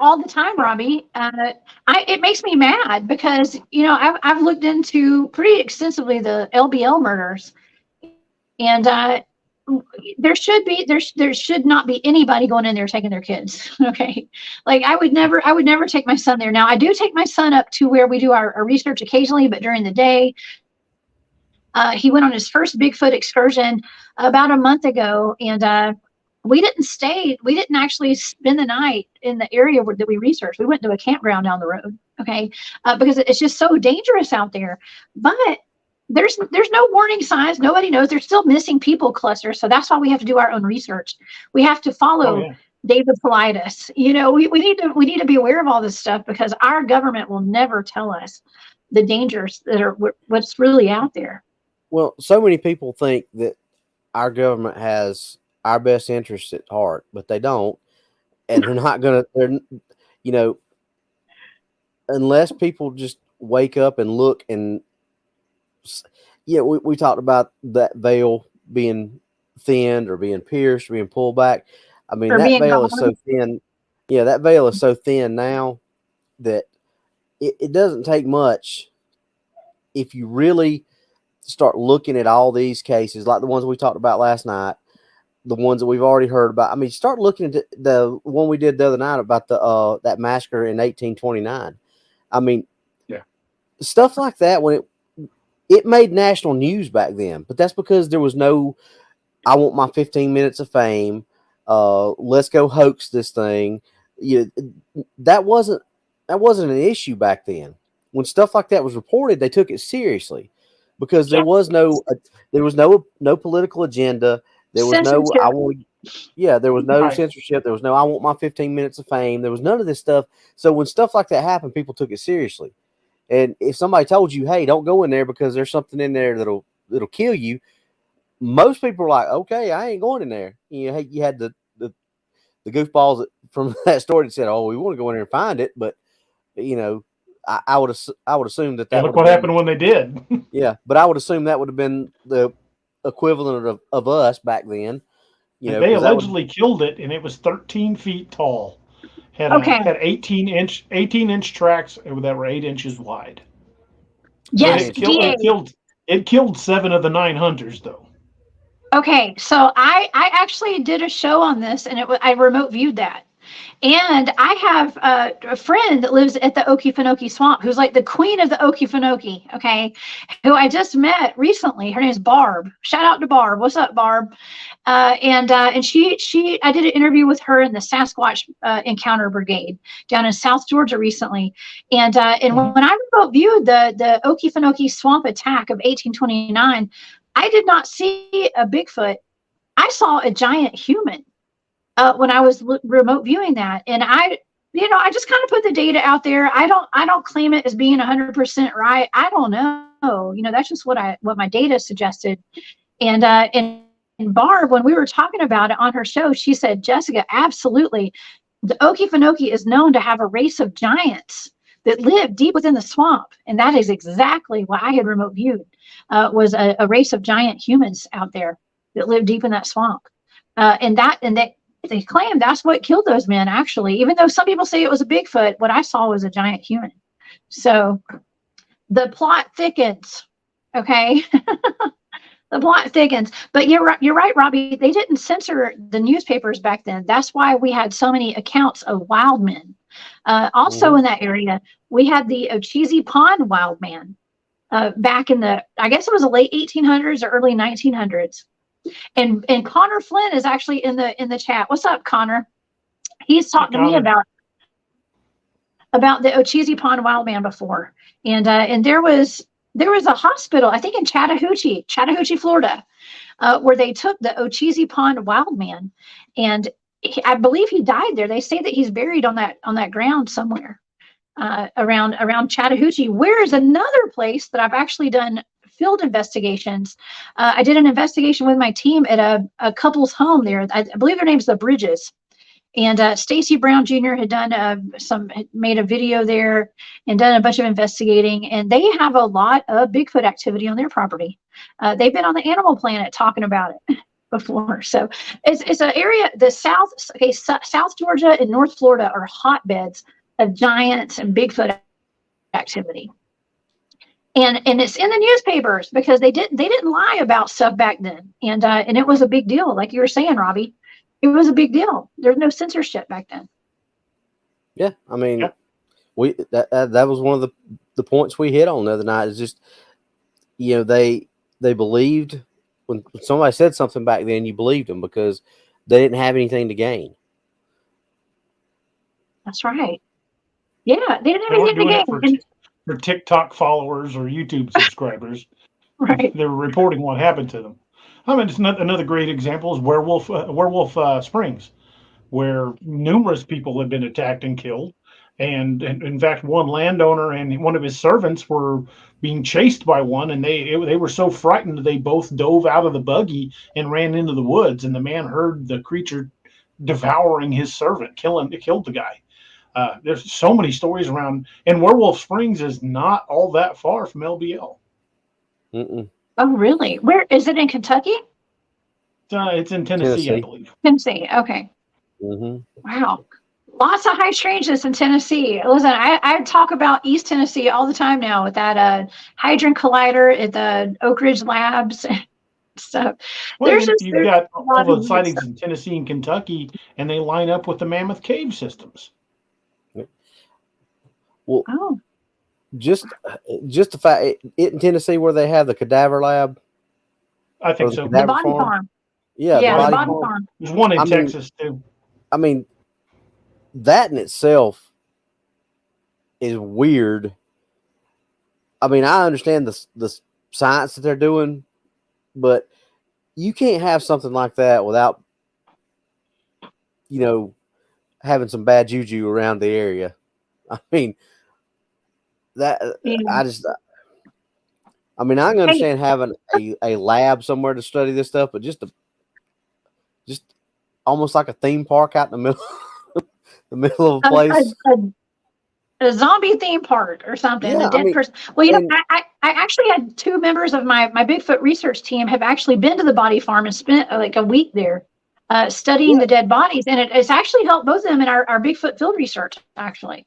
all the time, Robby. It makes me mad because I've looked into pretty extensively the LBL murders, and there should not be anybody going in there taking their kids. Okay, like I would never take my son there. Now I do take my son up to where we do our research occasionally, but during the day, He went on his first Bigfoot excursion about a month ago, and we didn't actually spend the night in the area that we researched. We went to a campground down the road, okay, because it's just so dangerous out there. But there's no warning signs. Nobody knows. There's still missing people clusters, so that's why we have to do our own research. We have to follow David Paulides. You know, we need to be aware of all this stuff, because our government will never tell us the dangers that are what's really out there. Well, so many people think that our government has our best interests at heart, but they don't, and they're not gonna. They're, you know, unless people just wake up and look, and we talked about that veil being thinned or being pierced or being pulled back. I mean, that veil is so thin. Yeah, that veil is so thin now that it doesn't take much if you really start looking at all these cases, like the ones we talked about last night, the ones that we've already heard about. I mean, start looking at the one we did the other night about that massacre in 1829. I mean, stuff like that, when it made national news back then, but that's because there was no, I want my 15 minutes of fame. Let's go hoax this thing. That wasn't an issue back then. When stuff like that was reported, they took it seriously, because there was no political agenda. There was there was no censorship. There was no, I want my 15 minutes of fame. There was none of this stuff. So when stuff like that happened, people took it seriously. And if somebody told you, hey, don't go in there because there's something in there that'll kill you, most people are like, okay, I ain't going in there. You know, hey, you had the goofballs from that story that said, oh, we want to go in there and find it. But, you know, I would assume that look what happened when they did. Yeah, but I would assume that would have been the equivalent of us back then. You know, they allegedly killed it, and it was 13 feet tall. Had 18-inch tracks that were 8 inches wide. Yes, it killed 7 of the 9 hunters, though. Okay, so I actually did a show on this, and I remote viewed that. And I have a friend that lives at the Okefenokee Swamp, who's like the queen of the Okefenokee, okay, who I just met recently. Her name is Barb. Shout out to Barb. What's up, Barb? And she I did an interview with her in the Sasquatch Encounter Brigade down in South Georgia recently. And when I remote viewed the Okefenokee Swamp attack of 1829, I did not see a Bigfoot. I saw a giant human. When I was remote viewing that, and I just kind of put the data out there. I don't claim it as being 100% right. I don't know. You know, that's just what my data suggested. And Barb, when we were talking about it on her show, she said, Jessica, absolutely. The Okefenokee is known to have a race of giants that live deep within the swamp, and that is exactly what I had remote viewed. Was a race of giant humans out there that live deep in that swamp, and they claim that's what killed those men, actually, even though some people say it was a Bigfoot. What I saw was a giant human. So the plot thickens. Okay. The plot thickens. But you're right, Robby. They didn't censor the newspapers back then. That's why we had so many accounts of wild men. Also in that area, we had the Ocheesee Pond wild man back in I guess it was the late 1800s or early 1900s. And Connor Flynn is actually in the chat. What's up, Connor? He's talked to me about the Ocheesee Pond wild man before, and there was a hospital, I think in Chattahoochee, Florida, where they took the Ocheesee Pond wild man, and I believe he died there. They say that he's buried on that ground somewhere around Chattahoochee. Where's another place that I've actually done field investigations. I did an investigation with my team at a couple's home there. I believe their name's the Bridges, and Stacy Brown Jr. had done made a video there and done a bunch of investigating, and they have a lot of Bigfoot activity on their property. They've been on the Animal Planet talking about it before. So it's an area, the South Georgia and North Florida are hotbeds of giants and Bigfoot activity. And it's in the newspapers because they didn't lie about stuff back then, and it was a big deal, like you were saying, Robby. It was a big deal. There's no censorship back then. Yeah, I mean, that was one of the points we hit on the other night. Is just, you know, they believed when somebody said something back then, you believed them because they didn't have anything to gain. That's right. Yeah, they didn't have They weren't anything doing to it gain. for TikTok followers or YouTube subscribers. Right. They were reporting what happened to them. I mean, it's not another great example is Werewolf Springs, where numerous people have been attacked and killed. And in fact, one landowner and one of his servants were being chased by one, and they were so frightened they both dove out of the buggy and ran into the woods. And the man heard the creature devouring his servant, killed the guy. There's so many stories around, and Werewolf Springs is not all that far from LBL. Mm-mm. Oh, really? Where is it in Kentucky? It's in Tennessee, I believe. Tennessee. Okay. Mm-hmm. Wow. Lots of high strangeness in Tennessee. Listen, I talk about East Tennessee all the time now with that Hadron Collider at the Oak Ridge Labs and stuff. Well, you've got all the sightings in Tennessee and Kentucky, and they line up with the Mammoth Cave systems. Well, just the fact in Tennessee where they have the cadaver lab. I think so. The body farm. Yeah, the body farm. There's one in Texas too. I mean, that in itself is weird. I mean, I understand the science that they're doing, but you can't have something like that without, having some bad juju around the area. I mean, that I can understand having a lab somewhere to study this stuff, but just almost like a theme park out in the middle of a place. A zombie theme park or something. Yeah, a dead person. Well, I actually had two members of my Bigfoot research team have actually been to the body farm and spent like a week there studying the dead bodies. And it's actually helped both of them in our Bigfoot field research, actually.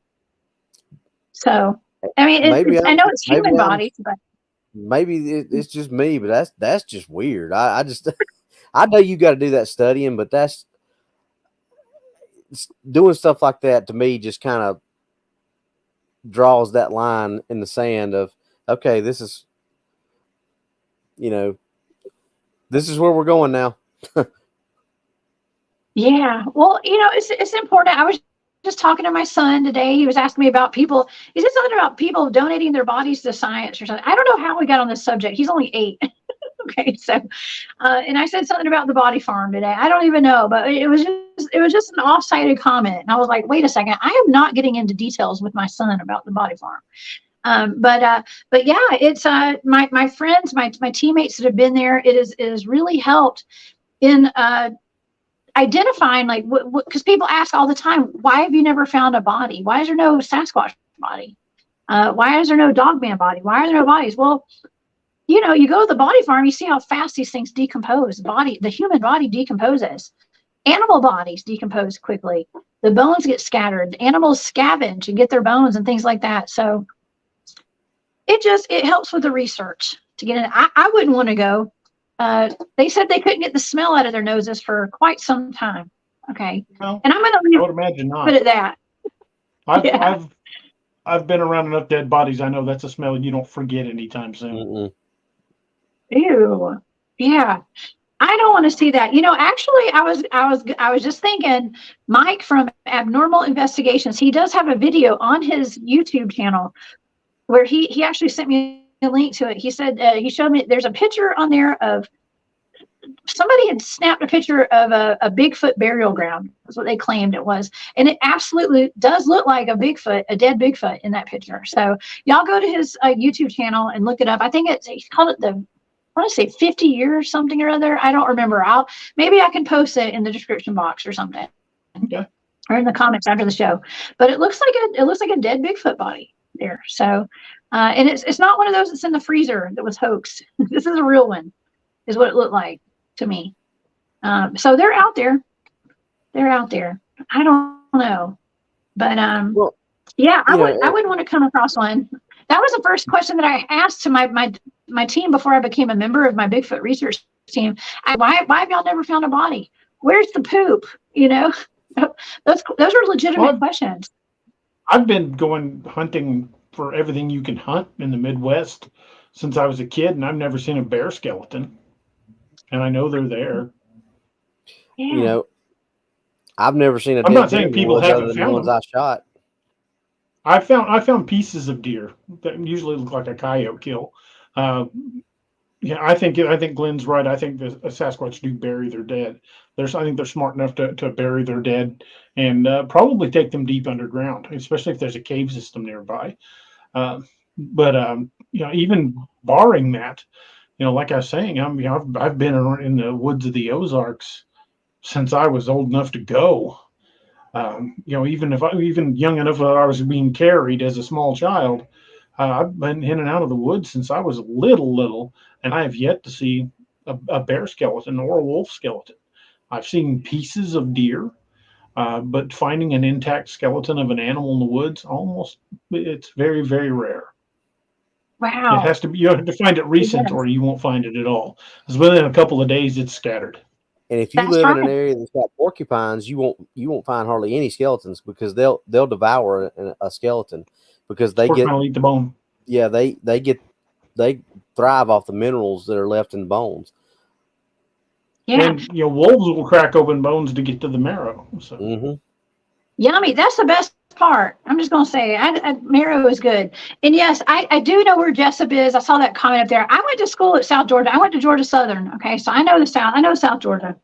So, I mean, I know it's human bodies, but maybe it's just me, but that's just weird. I just, I know you got to do that studying, but that's doing stuff like that to me just kind of draws that line in the sand of, okay, this is where we're going now. Yeah. Well, it's important. I was just talking to my son today. He was asking me about people. He said something about people donating their bodies to science or something. I don't know how we got on this subject. He's only 8. Okay. So, and I said something about the body farm today. I don't even know, but it was just an off-sided comment. And I was like, wait a second, I am not getting into details with my son about the body farm. But yeah, it's my friends, my teammates that have been there. It is really helped in identifying, like, because people ask all the time, why have you never found a body? Why is there no Sasquatch body? Why is there no Dogman body? Why are there no bodies? Well, you go to the body farm, you see how fast these things decompose. The human body decomposes. Animal bodies decompose quickly. The bones get scattered. Animals scavenge and get their bones and things like that. So it helps with the research to get in. I wouldn't want to go. They said they couldn't get the smell out of their noses for quite some time. Okay. Well, and I'm going to I would imagine not. put it that. I've been around enough dead bodies. I know that's a smell you don't forget anytime soon. Mm-mm. Ew. Yeah. I don't want to see that. Actually, I was just thinking, Mike from Abnormal Investigations, he does have a video on his YouTube channel where he actually sent me a link to it. He said, he showed me, there's a picture on there of somebody had snapped a picture of a Bigfoot burial ground. That's what they claimed it was. And it absolutely does look like a dead Bigfoot in that picture. So y'all go to his YouTube channel and look it up. I think he called it I want to say 50 years something or other. I don't remember. Maybe I can post it in the description box or something. Okay. Or in the comments after the show. But it looks like a dead Bigfoot body there. So and it's not one of those that's in the freezer that was hoaxed. This is a real one, is what it looked like to me. So they're out there. I don't know. But yeah, I wouldn't want to come across one. That was the first question that I asked to my team before I became a member of my Bigfoot research team. Why have y'all never found a body? Where's the poop? Those are legitimate questions. I've been going hunting for everything you can hunt in the Midwest since I was a kid, and I've never seen a bear skeleton. And I know they're there. Yeah. You know, I've never seen a I'm dead not saying deer people other haven't than the found ones them. I shot. I found pieces of deer that usually look like a coyote kill. Yeah, I think Glenn's right. I think the Sasquatch do bury their dead. I think they're smart enough to bury their dead and probably take them deep underground, especially if there's a cave system nearby. But even barring that, like I was saying, I've been in the woods of the Ozarks since I was old enough to go. Even young enough that I was being carried as a small child, I've been in and out of the woods since I was little, and I have yet to see a bear skeleton or a wolf skeleton. I've seen pieces of deer, but finding an intact skeleton of an animal in the woods, it's very, very rare. Wow. It has to be, you have to find it recent or you won't find it at all. Because within a couple of days, it's scattered. And if you live in an area that's got porcupines, you won't find hardly any skeletons because they'll devour a skeleton because they eat the bone. Yeah, they thrive off the minerals that are left in the bones. Yeah, and wolves will crack open bones to get to the marrow. So. Yummy. That's the best part. I'm just gonna say, marrow is good. And yes, I do know where Jessup is. I saw that comment up there. I went to school at South Georgia. I went to Georgia Southern. Okay, so I know the South. I know South Georgia.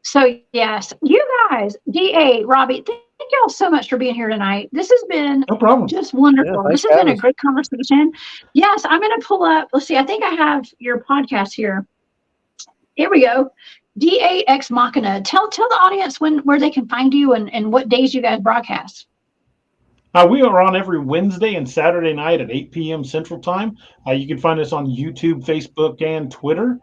So yes, you guys, DA, Robby, thank y'all so much for being here tonight. This has been no problem. Just wonderful. This has been a great conversation. Yes, I'm going to pull up. Let's see. I think I have your podcast here. Here we go. DA Ex Machina. Tell the audience where they can find you and what days you guys broadcast. We are on every Wednesday and Saturday night at 8 p.m. Central Time. You can find us on YouTube, Facebook, and Twitter.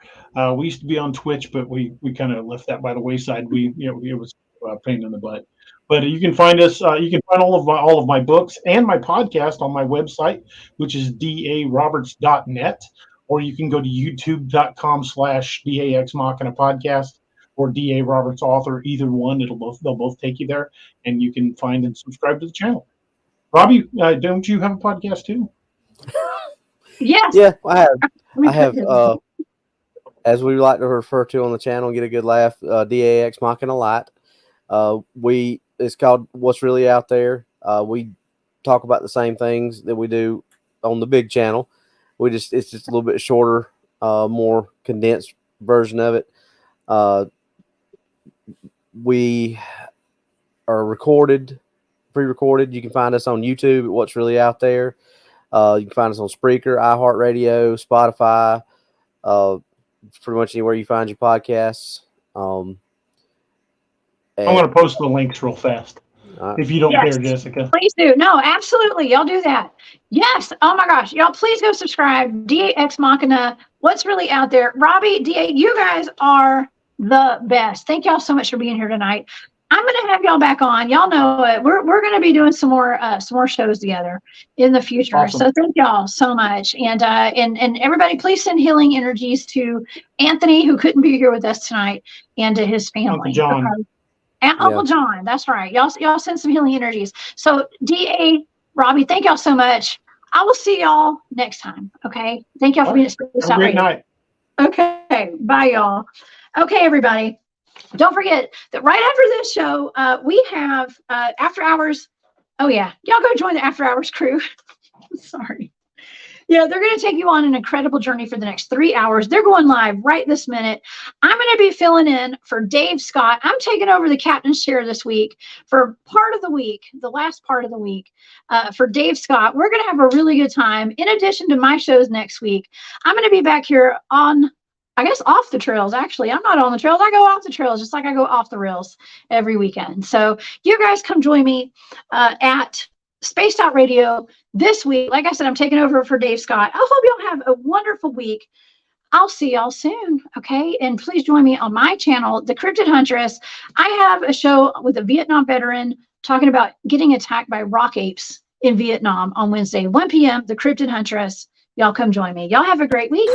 We used to be on Twitch, but we kind of left that by the wayside. It was a pain in the butt. But you can find us. You can find all of my books and my podcast on my website, which is daroberts.net, or you can go to youtube.com/DAXMachina podcast or DA Roberts author. Either one, they'll both take you there, and you can find and subscribe to the channel. Robby, don't you have a podcast too? Yes. Yeah, I have. As we like to refer to on the channel, get a good laugh. DAX Machina Light. It's called What's Really Out There. We talk about the same things that we do on the big channel. It's just a little bit shorter, more condensed version of it. We are pre-recorded. You can find us on YouTube at What's Really Out There. You can find us on Spreaker, iHeartRadio, Spotify, pretty much anywhere you find your podcasts. I'm going to post the links real fast. If you don't care, Jessica. Please do. No, absolutely. Y'all do that. Yes. Oh my gosh. Y'all please go subscribe. DA Ex Machina. What's Really Out There? Robby, DA, you guys are the best. Thank y'all so much for being here tonight. I'm going to have y'all back on. Y'all know it. We're going to be doing some more shows together in the future. Awesome. So thank y'all so much. And everybody, please send healing energies to Anthony, who couldn't be here with us tonight, and to his family. Uncle John. And Uncle John. That's right. Y'all send some healing energies. So DA, Robby, thank y'all so much. I will see y'all next time. Okay. Thank y'all for being at Space Out Radio. Night. Okay. Bye, y'all. Okay, everybody. Don't forget that right after this show, we have After Hours. Oh, yeah. Y'all go join the After Hours crew. Sorry. Yeah, they're going to take you on an incredible journey for the next 3 hours. They're going live right this minute. I'm going to be filling in for Dave Scott. I'm taking over the captain's chair this week for part of the week, the last part of the week, for Dave Scott. We're going to have a really good time. In addition to my shows next week, I'm going to be back here on, I guess, off the trails. Actually, I'm not on the trails. I go off the trails just like I go off the rails every weekend. So you guys come join me at spacedoutradio this week. Like I said, I'm taking over for Dave Scott. I hope y'all have a wonderful week. I'll see y'all soon. Okay. And please join me on my channel, The Cryptid Huntress. I have a show with a Vietnam veteran talking about getting attacked by rock apes in Vietnam on Wednesday, 1 p.m. The Cryptid Huntress. Y'all come join me. Y'all have a great week.